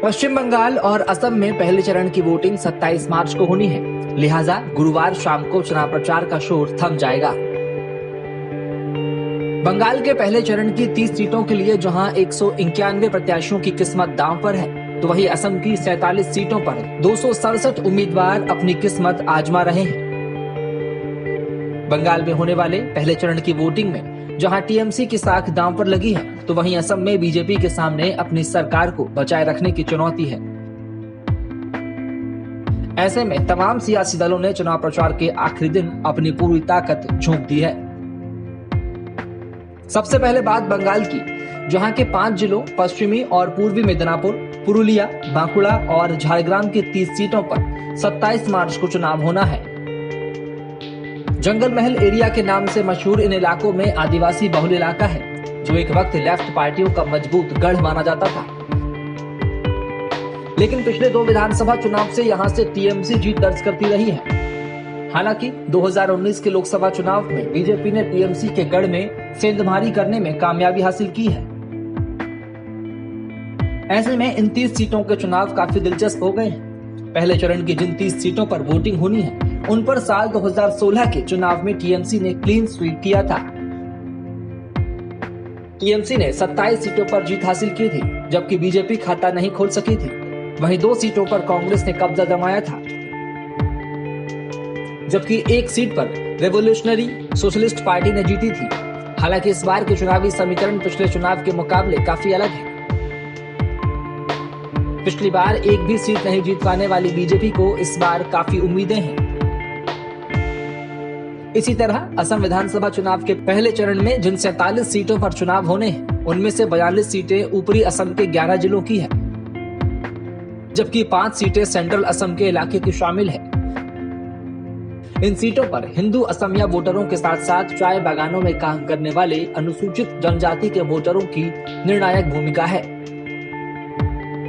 पश्चिम बंगाल और असम में पहले चरण की वोटिंग 27 मार्च को होनी है, लिहाजा गुरुवार शाम को चुनाव प्रचार का शोर थम जाएगा। बंगाल के पहले चरण की 30 सीटों के लिए जहां 191 प्रत्याशियों की किस्मत दांव पर है, तो वहीं असम की 47 सीटों पर 267 उम्मीदवार अपनी किस्मत आजमा रहे हैं। बंगाल में होने वाले पहले चरण की वोटिंग में जहां टीएमसी की साख दांव पर लगी है, तो वहीं असम में बीजेपी के सामने अपनी सरकार को बचाए रखने की चुनौती है। ऐसे में तमाम सियासी दलों ने चुनाव प्रचार के आखिरी दिन अपनी पूरी ताकत झोंक दी है। सबसे पहले बात बंगाल की, जहां के 5 जिलों पश्चिमी और पूर्वी मिदनापुर, पुरुलिया, बांकुड़ा और झारग्राम की 30 सीटों पर 27 मार्च को चुनाव होना है। जंगल महल एरिया के नाम से मशहूर इन इलाकों में आदिवासी बहुल इलाका है, जो एक वक्त लेफ्ट पार्टियों का मजबूत गढ़ माना जाता था। लेकिन पिछले 2 विधानसभा चुनाव से यहां से टीएमसी जीत दर्ज करती रही है। हालांकि 2019 के लोकसभा चुनाव में बीजेपी ने टीएमसी के गढ़ में सेंधमारी करने में कामयाबी हासिल की है। ऐसे में इन 30 सीटों के चुनाव काफी दिलचस्प हो गए हैं। पहले चरण की जिन 30 सीटों पर वोटिंग होनी है, उन पर साल 2016 के चुनाव में टीएमसी ने क्लीन स्वीप किया था। टीएमसी ने 27 सीटों पर जीत हासिल की थी, जबकि बीजेपी खाता नहीं खोल सकी थी। वहीं 2 सीटों पर कांग्रेस ने कब्जा जमाया था, जबकि 1 सीट पर रेवोल्यूशनरी सोशलिस्ट पार्टी ने जीती थी। हालांकि इस बार के चुनावी समीकरण पिछले चुनाव के मुकाबले काफी अलग है। पिछली बार एक भी सीट नहीं जीत पाने वाली बीजेपी को इस बार काफी उम्मीदें हैं। इसी तरह असम विधानसभा चुनाव के पहले चरण में जिन 47 सीटों पर चुनाव होने हैं, उनमें से 42 सीटें ऊपरी असम के 11 जिलों की है, जबकि 5 सीटें सेंट्रल असम के इलाके की शामिल है। इन सीटों पर हिंदू असमिया वोटरों के साथ साथ चाय बागानों में काम करने वाले अनुसूचित जनजाति के वोटरों की निर्णायक भूमिका है।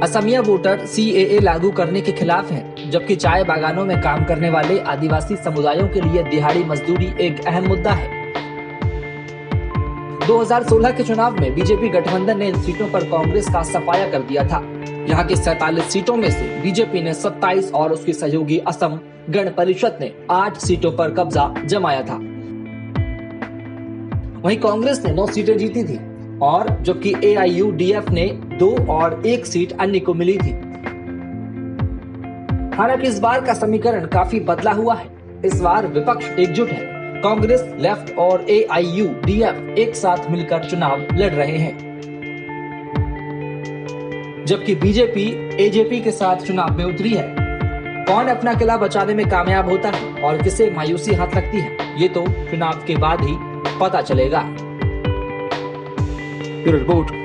असमिया वोटर सीएए लागू करने के खिलाफ है, जबकि चाय बागानों में काम करने वाले आदिवासी समुदायों के लिए दिहाड़ी मजदूरी एक अहम मुद्दा है। 2016 के चुनाव में बीजेपी गठबंधन ने इन सीटों पर कांग्रेस का सफाया कर दिया था। यहाँ की 47 सीटों में से बीजेपी ने 27 और उसकी सहयोगी असम गण परिषद ने 8 सीटों पर कब्जा जमाया था। वहीं कांग्रेस ने 9 सीटें जीती थी, और जबकि एआईयूडीएफ ने 2 और 1 सीट अन्य को मिली थी। हालांकि इस बार का समीकरण काफी बदला हुआ है। इस बार विपक्ष एकजुट है। कांग्रेस, लेफ्ट और एआईयूडीएफ एक साथ मिलकर चुनाव लड़ रहे हैं, जबकि बीजेपी एजेपी के साथ चुनाव में उतरी है। कौन अपना किला बचाने में कामयाब होता है और किसे मायूसी हाथ लगती है, ये तो चुनाव के बाद ही पता चलेगा। Bureau report.